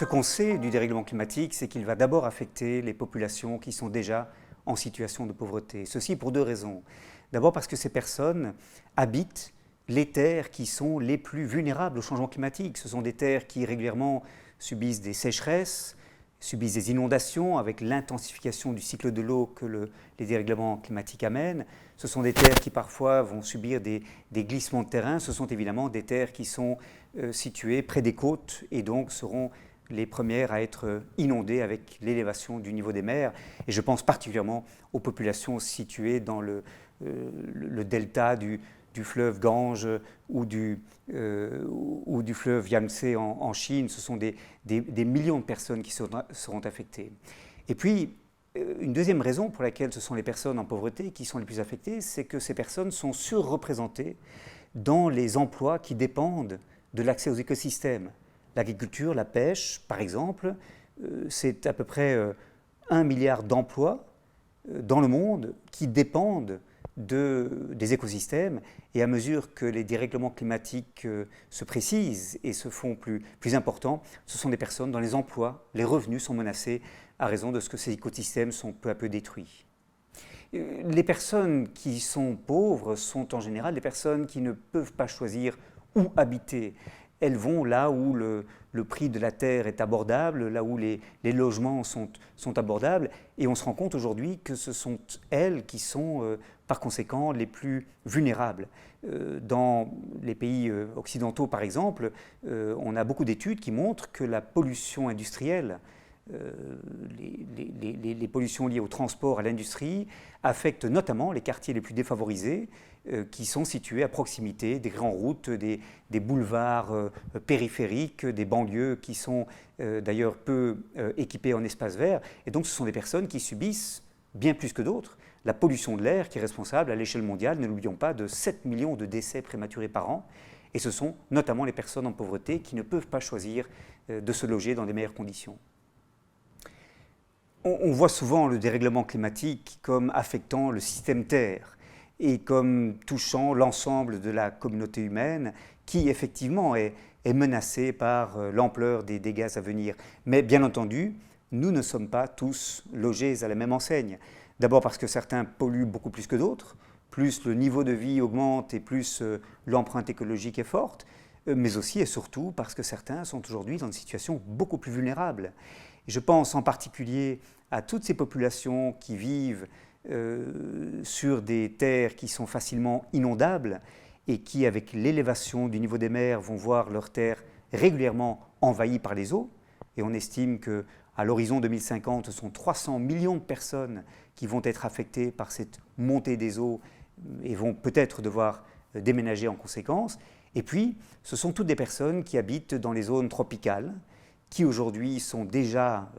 Ce qu'on sait du dérèglement climatique, c'est qu'il va d'abord affecter les populations qui sont déjà en situation de pauvreté. Ceci pour deux raisons. D'abord parce que ces personnes habitent les terres qui sont les plus vulnérables au changement climatique. Ce sont des terres qui régulièrement subissent des sécheresses, subissent des inondations avec l'intensification du cycle de l'eau que les dérèglements climatiques amènent. Ce sont des terres qui parfois vont subir des glissements de terrain. Ce sont évidemment des terres qui sont situées près des côtes et donc seront les premières à être inondées avec l'élévation du niveau des mers. Et je pense particulièrement aux populations situées dans le delta du fleuve Gange ou du fleuve Yangtze en Chine. Ce sont des millions de personnes qui seront affectées. Et puis, une deuxième raison pour laquelle ce sont les personnes en pauvreté qui sont les plus affectées, c'est que ces personnes sont surreprésentées dans les emplois qui dépendent de l'accès aux écosystèmes. L'agriculture, la pêche, par exemple, c'est à peu près 1 milliard d'emplois dans le monde qui dépendent des écosystèmes. Et à mesure que les dérèglements climatiques se précisent et se font plus importants, ce sont des personnes dont les emplois, les revenus sont menacés à raison de ce que ces écosystèmes sont peu à peu détruits. Les personnes qui sont pauvres sont en général des personnes qui ne peuvent pas choisir où habiter. Elles vont là où le prix de la terre est abordable, là où les logements sont abordables. Et on se rend compte aujourd'hui que ce sont elles qui sont, par conséquent, les plus vulnérables. Dans les pays occidentaux, par exemple, on a beaucoup d'études qui montrent que la pollution industrielle, les pollutions liées au transport, à l'industrie, affectent notamment les quartiers les plus défavorisés, qui sont situés à proximité des grandes routes, des boulevards périphériques, des banlieues qui sont d'ailleurs peu équipées en espaces verts. Et donc ce sont des personnes qui subissent, bien plus que d'autres, la pollution de l'air qui est responsable à l'échelle mondiale, ne l'oublions pas, de 7 millions de décès prématurés par an. Et ce sont notamment les personnes en pauvreté qui ne peuvent pas choisir de se loger dans des meilleures conditions. On voit souvent le dérèglement climatique comme affectant le système Terre et comme touchant l'ensemble de la communauté humaine qui effectivement est menacée par l'ampleur des dégâts à venir. Mais bien entendu, nous ne sommes pas tous logés à la même enseigne. D'abord parce que certains polluent beaucoup plus que d'autres, plus le niveau de vie augmente et plus l'empreinte écologique est forte, mais aussi et surtout parce que certains sont aujourd'hui dans une situation beaucoup plus vulnérable. Et je pense en particulier à toutes ces populations qui vivent sur des terres qui sont facilement inondables et qui, avec l'élévation du niveau des mers, vont voir leurs terres régulièrement envahies par les eaux. Et on estime qu'à l'horizon 2050, ce sont 300 millions de personnes qui vont être affectées par cette montée des eaux et vont peut-être devoir déménager en conséquence. Et puis, ce sont toutes des personnes qui habitent dans les zones tropicales, qui aujourd'hui sont déjà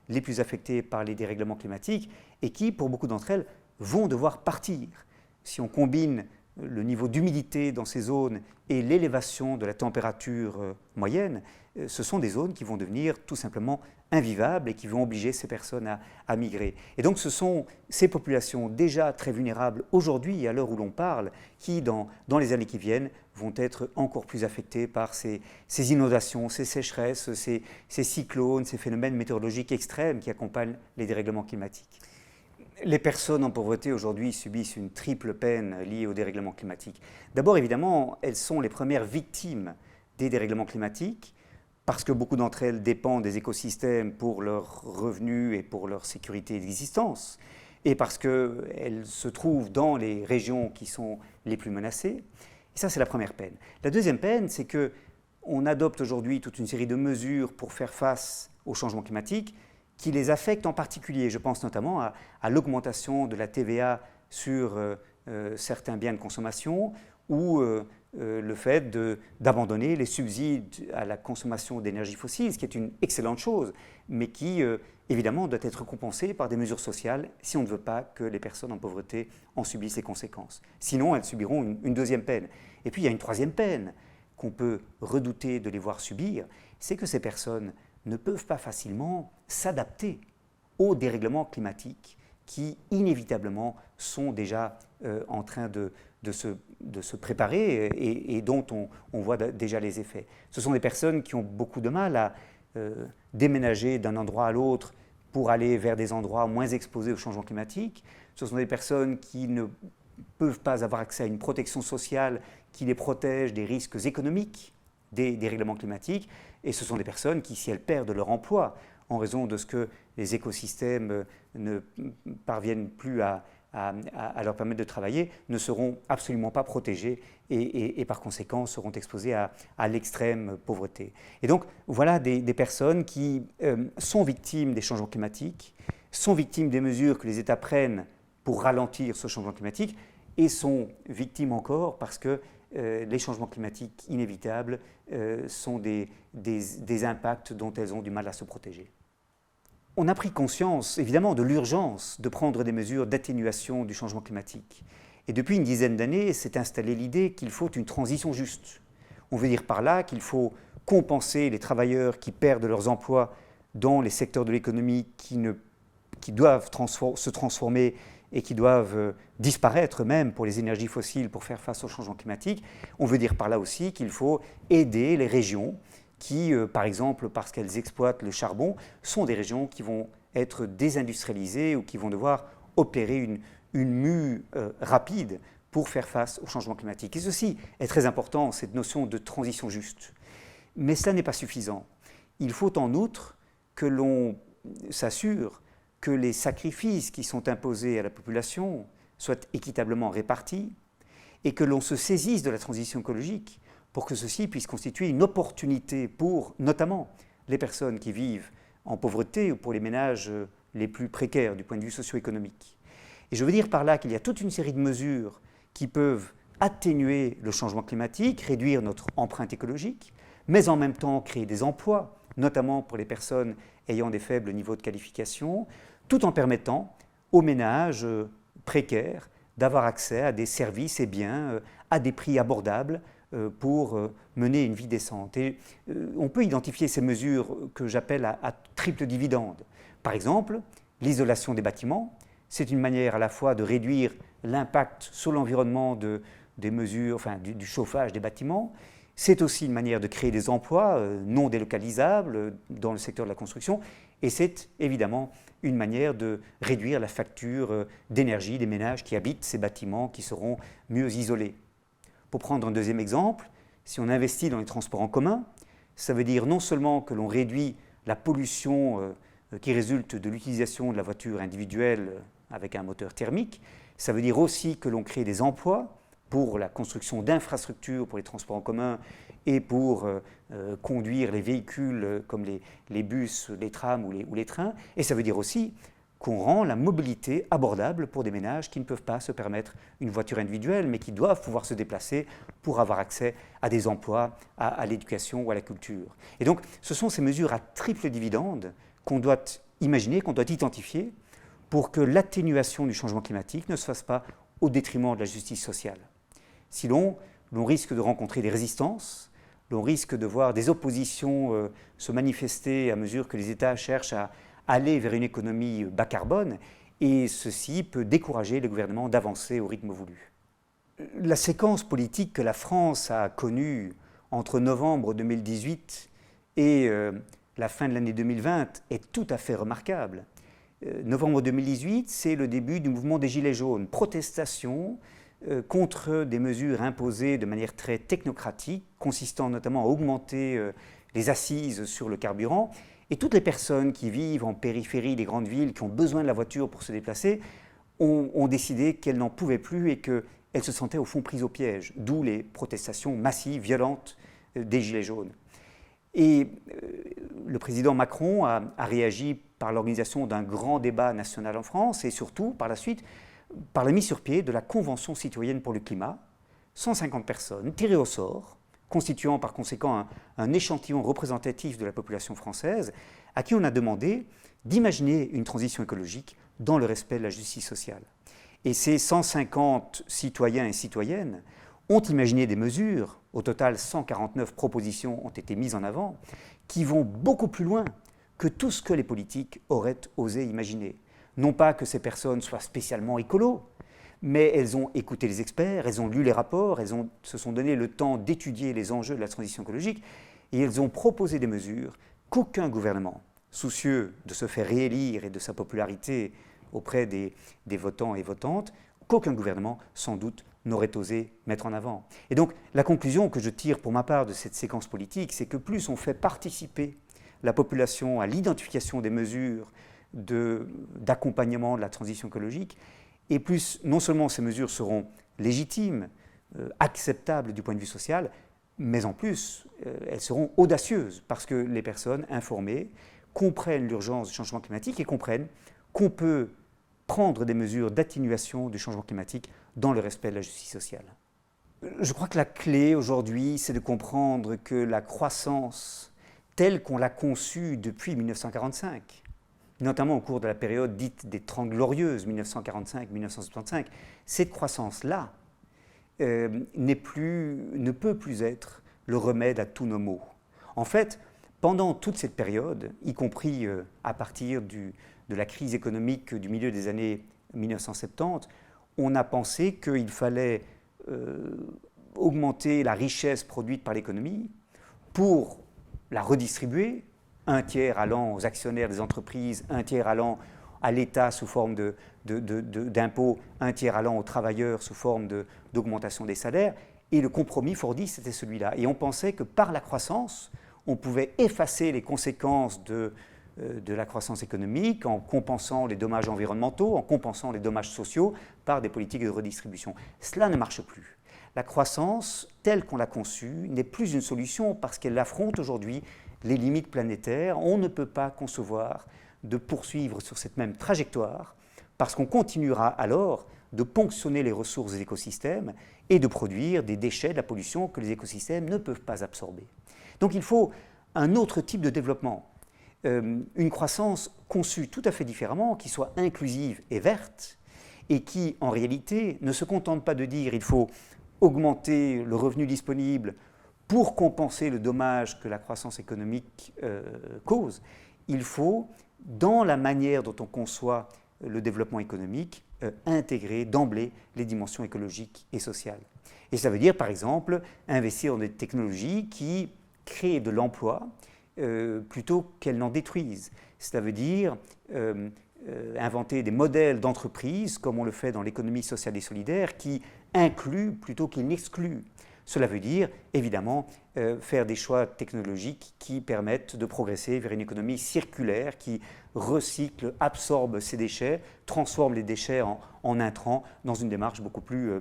les plus affectées par les dérèglements climatiques et qui, pour beaucoup d'entre elles, vont devoir partir. Si on combine le niveau d'humidité dans ces zones et l'élévation de la température moyenne, ce sont des zones qui vont devenir tout simplement invivables et qui vont obliger ces personnes à migrer. Et donc ce sont ces populations déjà très vulnérables aujourd'hui, à l'heure où l'on parle, qui dans les années qui viennent vont être encore plus affectées par ces inondations, ces sécheresses, ces cyclones, ces phénomènes météorologiques extrêmes qui accompagnent les dérèglements climatiques. Les personnes en pauvreté aujourd'hui subissent une triple peine liée au dérèglement climatique. D'abord, évidemment, elles sont les premières victimes des dérèglements climatiques parce que beaucoup d'entre elles dépendent des écosystèmes pour leurs revenus et pour leur sécurité d'existence, et parce qu'elles se trouvent dans les régions qui sont les plus menacées. Et ça, c'est la première peine. La deuxième peine, c'est qu'on adopte aujourd'hui toute une série de mesures pour faire face au changement climatique qui les affectent en particulier. Je pense notamment à l'augmentation de la TVA sur certains biens de consommation ou le fait d'abandonner les subsides à la consommation d'énergie fossile, ce qui est une excellente chose, mais qui évidemment doit être compensée par des mesures sociales si on ne veut pas que les personnes en pauvreté en subissent les conséquences. Sinon, elles subiront une deuxième peine. Et puis il y a une troisième peine qu'on peut redouter de les voir subir, c'est que ces personnes ne peuvent pas facilement s'adapter aux dérèglements climatiques qui inévitablement sont déjà en train de se préparer et dont on voit déjà les effets. Ce sont des personnes qui ont beaucoup de mal déménager d'un endroit à l'autre pour aller vers des endroits moins exposés au changement climatique. Ce sont des personnes qui ne peuvent pas avoir accès à une protection sociale qui les protège des risques économiques des dérèglements climatiques. Et ce sont des personnes qui, si elles perdent leur emploi en raison de ce que les écosystèmes ne parviennent plus à leur permettre de travailler, ne seront absolument pas protégées et par conséquent seront exposées à l'extrême pauvreté. Et donc voilà des personnes qui sont victimes des changements climatiques, sont victimes des mesures que les États prennent pour ralentir ce changement climatique et sont victimes encore parce que les changements climatiques inévitables sont des impacts dont elles ont du mal à se protéger. On a pris conscience, évidemment, de l'urgence de prendre des mesures d'atténuation du changement climatique. Et depuis une dizaine d'années, s'est installée l'idée qu'il faut une transition juste. On veut dire par là qu'il faut compenser les travailleurs qui perdent leurs emplois dans les secteurs de l'économie qui doivent se transformer et qui doivent disparaître même pour les énergies fossiles pour faire face au changement climatique. On veut dire par là aussi qu'il faut aider les régions qui, par exemple, parce qu'elles exploitent le charbon, sont des régions qui vont être désindustrialisées ou qui vont devoir opérer une mue rapide pour faire face au changement climatique. Et ceci est très important, cette notion de transition juste. Mais cela n'est pas suffisant. Il faut en outre que l'on s'assure que les sacrifices qui sont imposés à la population soient équitablement répartis et que l'on se saisisse de la transition écologique pour que ceci puisse constituer une opportunité pour, notamment, les personnes qui vivent en pauvreté ou pour les ménages les plus précaires du point de vue socio-économique. Et je veux dire par là qu'il y a toute une série de mesures qui peuvent atténuer le changement climatique, réduire notre empreinte écologique, mais en même temps créer des emplois, notamment pour les personnes ayant des faibles niveaux de qualification, tout en permettant aux ménages précaires d'avoir accès à des services et biens à des prix abordables pour mener une vie décente. Et on peut identifier ces mesures que j'appelle à triple dividende. Par exemple, l'isolation des bâtiments, c'est une manière à la fois de réduire l'impact sur l'environnement des mesures, enfin, du chauffage des bâtiments. C'est aussi une manière de créer des emplois non délocalisables dans le secteur de la construction. Et c'est évidemment une manière de réduire la facture d'énergie des ménages qui habitent ces bâtiments qui seront mieux isolés. Pour prendre un deuxième exemple, si on investit dans les transports en commun, ça veut dire non seulement que l'on réduit la pollution qui résulte de l'utilisation de la voiture individuelle avec un moteur thermique, ça veut dire aussi que l'on crée des emplois pour la construction d'infrastructures pour les transports en commun et pour conduire les véhicules comme les bus, les trams ou les trains. Et ça veut dire aussi qu'on rend la mobilité abordable pour des ménages qui ne peuvent pas se permettre une voiture individuelle, mais qui doivent pouvoir se déplacer pour avoir accès à des emplois, à l'éducation ou à la culture. Et donc, ce sont ces mesures à triple dividende qu'on doit imaginer, qu'on doit identifier pour que l'atténuation du changement climatique ne se fasse pas au détriment de la justice sociale. Sinon, l'on risque de rencontrer des résistances, l'on risque de voir des oppositions se manifester à mesure que les États cherchent à aller vers une économie bas carbone, et ceci peut décourager les gouvernements d'avancer au rythme voulu. La séquence politique que la France a connue entre novembre 2018 et la fin de l'année 2020 est tout à fait remarquable. Novembre 2018, c'est le début du mouvement des Gilets jaunes, protestation contre des mesures imposées de manière très technocratique, consistant notamment à augmenter les assises sur le carburant. Et toutes les personnes qui vivent en périphérie des grandes villes, qui ont besoin de la voiture pour se déplacer, ont décidé qu'elles n'en pouvaient plus et qu'elles se sentaient au fond prises au piège, d'où les protestations massives, violentes des Gilets jaunes. Et le président Macron a réagi par l'organisation d'un grand débat national en France et surtout, par la suite, par la mise sur pied de la Convention citoyenne pour le climat, 150 personnes tirées au sort, constituant par conséquent un échantillon représentatif de la population française, à qui on a demandé d'imaginer une transition écologique dans le respect de la justice sociale. Et ces 150 citoyens et citoyennes ont imaginé des mesures, au total 149 propositions ont été mises en avant, qui vont beaucoup plus loin que tout ce que les politiques auraient osé imaginer. Non pas que ces personnes soient spécialement écolos, mais elles ont écouté les experts, elles ont lu les rapports, se sont donné le temps d'étudier les enjeux de la transition écologique et elles ont proposé des mesures qu'aucun gouvernement, soucieux de se faire réélire et de sa popularité auprès des votants et votantes, qu'aucun gouvernement, sans doute, n'aurait osé mettre en avant. Et donc, la conclusion que je tire pour ma part de cette séquence politique, c'est que plus on fait participer la population à l'identification des mesures d'accompagnement de la transition écologique, et plus non seulement ces mesures seront légitimes, acceptables du point de vue social, mais en plus, elles seront audacieuses, parce que les personnes informées comprennent l'urgence du changement climatique et comprennent qu'on peut prendre des mesures d'atténuation du changement climatique dans le respect de la justice sociale. Je crois que la clé aujourd'hui, c'est de comprendre que la croissance telle qu'on l'a conçue depuis 1945, notamment au cours de la période dite des 30 glorieuses, 1945-1975, cette croissance-là ne peut plus être le remède à tous nos maux. En fait, pendant toute cette période, y compris à partir de la crise économique du milieu des années 1970, on a pensé qu'il fallait augmenter la richesse produite par l'économie pour la redistribuer, un tiers allant aux actionnaires des entreprises, un tiers allant à l'État sous forme d'impôts, un tiers allant aux travailleurs sous forme d'augmentation des salaires. Et le compromis fordiste, c'était celui-là. Et on pensait que par la croissance, on pouvait effacer les conséquences de la croissance économique en compensant les dommages environnementaux, en compensant les dommages sociaux par des politiques de redistribution. Cela ne marche plus. La croissance, telle qu'on l'a conçue, n'est plus une solution parce qu'elle affronte aujourd'hui les limites planétaires. On ne peut pas concevoir de poursuivre sur cette même trajectoire parce qu'on continuera alors de ponctionner les ressources des écosystèmes et de produire des déchets, de la pollution que les écosystèmes ne peuvent pas absorber. Donc il faut un autre type de développement, une croissance conçue tout à fait différemment, qui soit inclusive et verte, et qui en réalité ne se contente pas de dire il faut augmenter le revenu disponible pour compenser le dommage que la croissance économique cause. Il faut, dans la manière dont on conçoit le développement économique, intégrer d'emblée les dimensions écologiques et sociales. Et ça veut dire, par exemple, investir dans des technologies qui créent de l'emploi plutôt qu'elles n'en détruisent. Ça veut dire inventer des modèles d'entreprise, comme on le fait dans l'économie sociale et solidaire, qui incluent plutôt qu'ils n'excluent. Cela veut dire, évidemment, faire des choix technologiques qui permettent de progresser vers une économie circulaire qui recycle, absorbe ces déchets, transforme les déchets en intrants dans une démarche beaucoup plus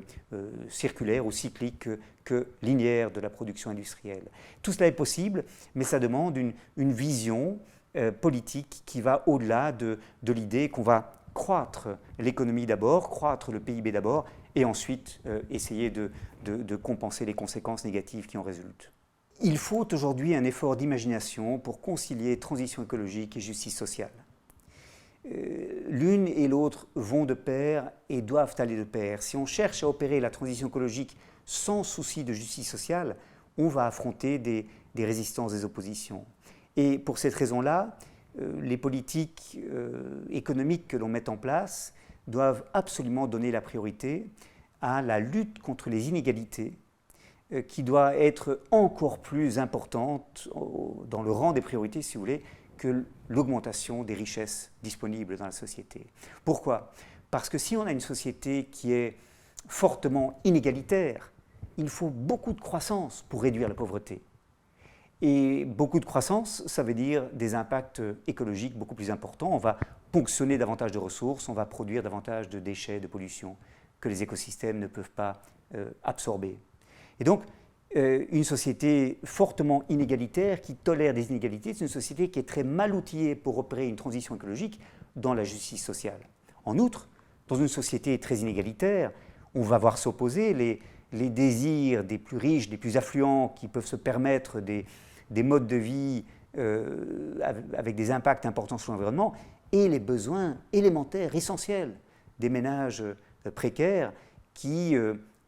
circulaire ou cyclique que linéaire de la production industrielle. Tout cela est possible, mais ça demande une vision politique qui va au-delà de l'idée qu'on va croître l'économie d'abord, croître le PIB d'abord, et ensuite essayer de compenser les conséquences négatives qui en résultent. Il faut aujourd'hui un effort d'imagination pour concilier transition écologique et justice sociale. L'une et l'autre vont de pair et doivent aller de pair. Si on cherche à opérer la transition écologique sans souci de justice sociale, on va affronter des résistances, des oppositions. Et pour cette raison-là, les politiques économiques que l'on met en place doivent absolument donner la priorité à la lutte contre les inégalités, qui doit être encore plus importante dans le rang des priorités, si vous voulez, que l'augmentation des richesses disponibles dans la société. Pourquoi ? Parce que si on a une société qui est fortement inégalitaire, il faut beaucoup de croissance pour réduire la pauvreté. Et beaucoup de croissance, ça veut dire des impacts écologiques beaucoup plus importants. On va ponctionner davantage de ressources, on va produire davantage de déchets, de pollution que les écosystèmes ne peuvent pas absorber. Et donc, une société fortement inégalitaire qui tolère des inégalités, c'est une société qui est très mal outillée pour opérer une transition écologique dans la justice sociale. En outre, dans une société très inégalitaire, on va voir s'opposer les désirs des plus riches, des plus affluents, qui peuvent se permettre des modes de vie avec des impacts importants sur l'environnement, et les besoins élémentaires, essentiels des ménages précaires qui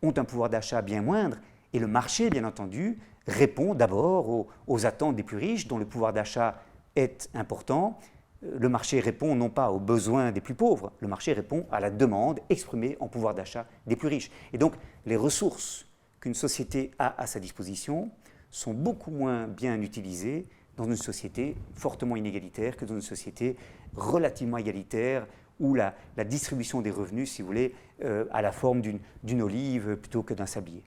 ont un pouvoir d'achat bien moindre. Et le marché, bien entendu, répond d'abord aux attentes des plus riches, dont le pouvoir d'achat est important. Le marché répond non pas aux besoins des plus pauvres, le marché répond à la demande exprimée en pouvoir d'achat des plus riches. Et donc, les ressources qu'une société a à sa disposition sont beaucoup moins bien utilisées dans une société fortement inégalitaire que dans une société relativement égalitaire où la distribution des revenus, si vous voulez, a la forme d'une olive plutôt que d'un sablier.